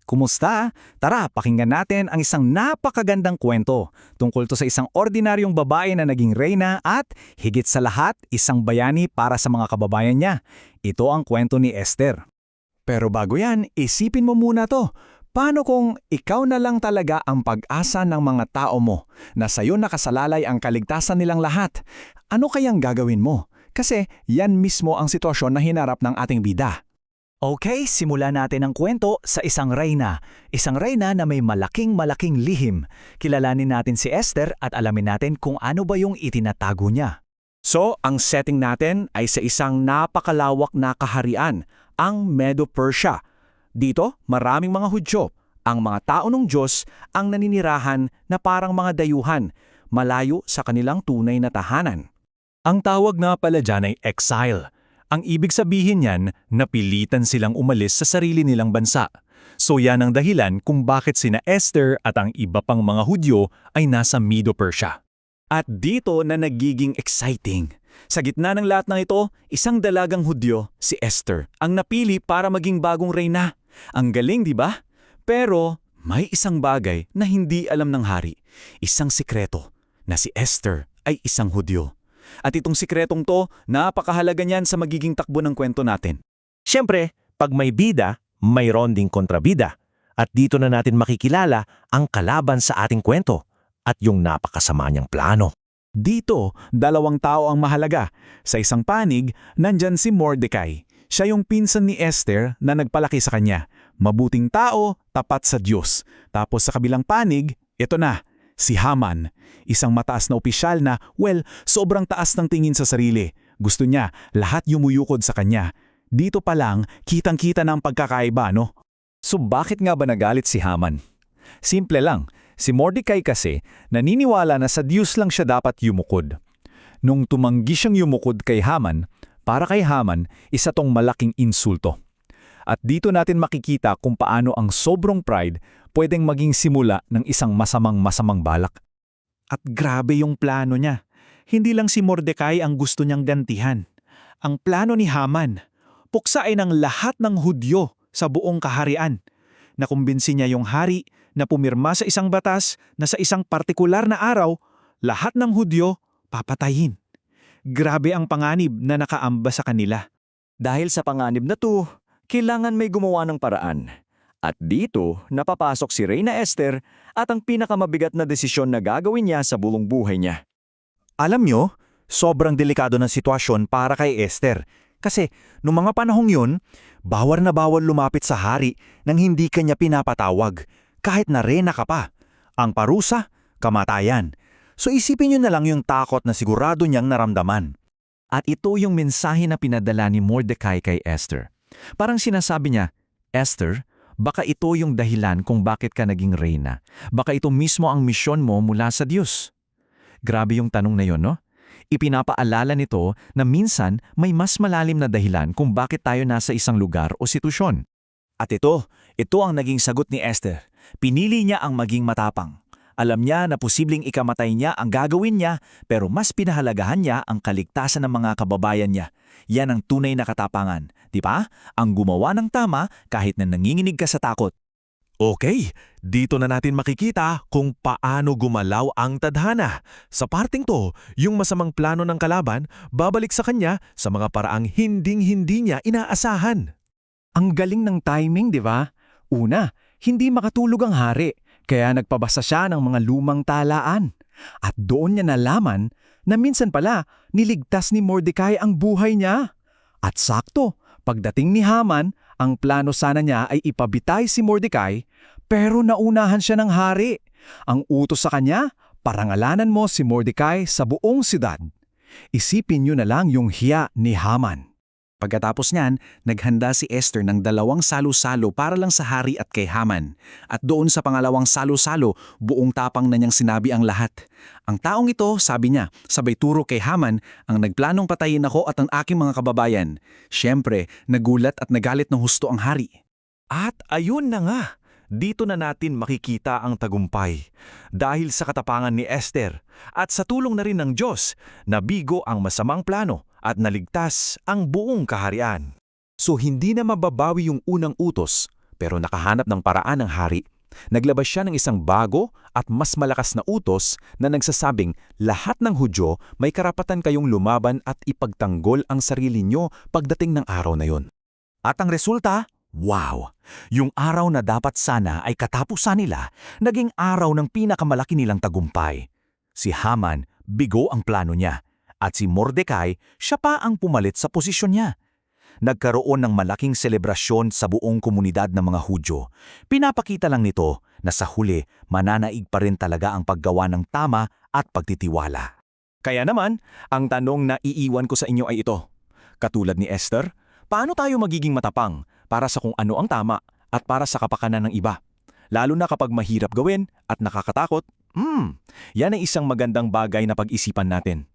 Kumusta? Tara, pakinggan natin ang isang napakagandang kwento. Tungkol to sa isang ordinaryong babae na naging reyna at, higit sa lahat, isang bayani para sa mga kababayan niya. Ito ang kwento ni Esther. Pero bago yan, isipin mo muna to. Paano kung ikaw na lang talaga ang pag-asa ng mga tao mo, na sa'yo nakasalalay ang kaligtasan nilang lahat? Ano kayang gagawin mo? Kasi yan mismo ang sitwasyon na hinarap ng ating bida. Okay, simulan natin ang kwento sa isang reyna. Isang reyna na may malaking lihim. Kilalanin natin si Esther at alamin natin kung ano ba yung itinatago niya. So, ang setting natin ay sa isang napakalawak na kaharian, ang Medo-Persia. Dito, maraming mga Hudyo, ang mga tao ng Diyos ang naninirahan na parang mga dayuhan, malayo sa kanilang tunay na tahanan. Ang tawag nga pala dyan ay exile. Ang ibig sabihin niyan, napilitan silang umalis sa sarili nilang bansa. So yan ang dahilan kung bakit sina Esther at ang iba pang mga Hudyo ay nasa Medo-Persia. At dito na nagiging exciting. Sa gitna ng lahat ng ito, isang dalagang Hudyo, si Esther, ang napili para maging bagong reyna. Ang galing, di ba? Pero may isang bagay na hindi alam ng hari. Isang sikreto na si Esther ay isang Hudyo. At itong sikretong to, napakahalaga niyan sa magiging takbo ng kwento natin. Siyempre, pag may bida, mayroon ding kontrabida. At dito na natin makikilala ang kalaban sa ating kwento at yung napakasama niyang plano. Dito, dalawang tao ang mahalaga. Sa isang panig, nandyan si Mordecai. Siya yung pinsan ni Esther na nagpalaki sa kanya. Mabuting tao, tapat sa Diyos. Tapos sa kabilang panig, ito na, si Haman. Isang mataas na opisyal na, sobrang taas ng tingin sa sarili. Gusto niya, lahat yumuyukod sa kanya. Dito pa lang, kitang-kita na ang pagkakaiba, no? So bakit nga ba nagalit si Haman? Simple lang, si Mordecai kasi naniniwala na sa Diyos lang siya dapat yumukod. Nung tumanggi siyang yumukod kay Haman, para kay Haman, isa tong malaking insulto. At dito natin makikita kung paano ang sobrang pride pwedeng maging simula ng isang masamang balak. At grabe yung plano niya. Hindi lang si Mordecai ang gusto niyang gantihan. Ang plano ni Haman, puksain ang lahat ng Hudyo sa buong kaharian. Nakumbinsi niya yung hari na pumirma sa isang batas na sa isang partikular na araw, lahat ng Hudyo papatayin. Grabe ang panganib na nakaamba sa kanila. Dahil sa panganib na to, kailangan may gumawa ng paraan. At dito, napapasok si Reyna Esther at ang pinakamabigat na desisyon na gagawin niya sa buong buhay niya. Alam nyo, sobrang delikado ng sitwasyon para kay Esther. Kasi noong mga panahong yun, bawal na bawal lumapit sa hari nang hindi kanya pinapatawag, kahit na reyna ka pa. Ang parusa, kamatayan. So isipin nyo na lang yung takot na sigurado niyang naramdaman. At ito yung mensahe na pinadala ni Mordecai kay Esther. Parang sinasabi niya, Esther, baka ito yung dahilan kung bakit ka naging reyna. Baka ito mismo ang misyon mo mula sa Diyos. Grabe yung tanong na yun, no? Ipinapaalala nito na minsan may mas malalim na dahilan kung bakit tayo nasa isang lugar o sitwasyon. At ito ang naging sagot ni Esther. Pinili niya ang maging matapang. Alam niya na posibleng ikamatay niya ang gagawin niya, pero mas pinahalagahan niya ang kaligtasan ng mga kababayan niya. Yan ang tunay na katapangan, di ba? Ang gumawa ng tama kahit na nanginginig ka sa takot. Okay, dito na natin makikita kung paano gumalaw ang tadhana. Sa parting to, yung masamang plano ng kalaban, babalik sa kanya sa mga paraang hinding-hindi niya inaasahan. Ang galing ng timing, di ba? Una, hindi makatulog ang hari, kaya nagpabasa siya ng mga lumang talaan. At doon niya nalaman na minsan pala niligtas ni Mordecai ang buhay niya. At sakto, pagdating ni Haman, ang plano sana niya ay ipabitay si Mordecai, pero naunahan siya ng hari. Ang utos sa kanya, parangalanan mo si Mordecai sa buong siyudad. Isipin niyo na lang yung hiya ni Haman. Pagkatapos niyan, naghanda si Esther ng 2 salo-salo para lang sa hari at kay Haman. At doon sa pangalawang salo-salo, buong tapang na niyang sinabi ang lahat. Ang taong ito, sabi niya, sabay turo kay Haman, ang nagplanong patayin ako at ang aking mga kababayan. Siyempre, nagulat at nagalit ng husto ang hari. At ayun na nga, dito na natin makikita ang tagumpay. Dahil sa katapangan ni Esther at sa tulong na rin ng Diyos, nabigo ang masamang plano at naligtas ang buong kaharian. So hindi na mababawi yung unang utos, Pero nakahanap ng paraan ng hari. Naglabas siya ng isang bago at mas malakas na utos na nagsasabing lahat ng Hudyo may karapatan kayong lumaban at ipagtanggol ang sarili nyo pagdating ng araw na yon. At ang resulta, wow! Yung araw na dapat sana ay katapusan nila, naging araw ng pinakamalaki nilang tagumpay. Si Haman, bigo ang plano niya. At si Mordecai, siya pa ang pumalit sa posisyon niya. Nagkaroon ng malaking selebrasyon sa buong komunidad ng mga Hudyo. Pinapakita lang nito na sa huli, mananaig pa rin talaga ang paggawa ng tama at pagtitiwala. Kaya naman, ang tanong na iiwan ko sa inyo ay ito. Katulad ni Esther, paano tayo magiging matapang para sa kung ano ang tama at para sa kapakanan ng iba? Lalo na kapag mahirap gawin at nakakatakot, yan ay isang magandang bagay na pag-isipan natin.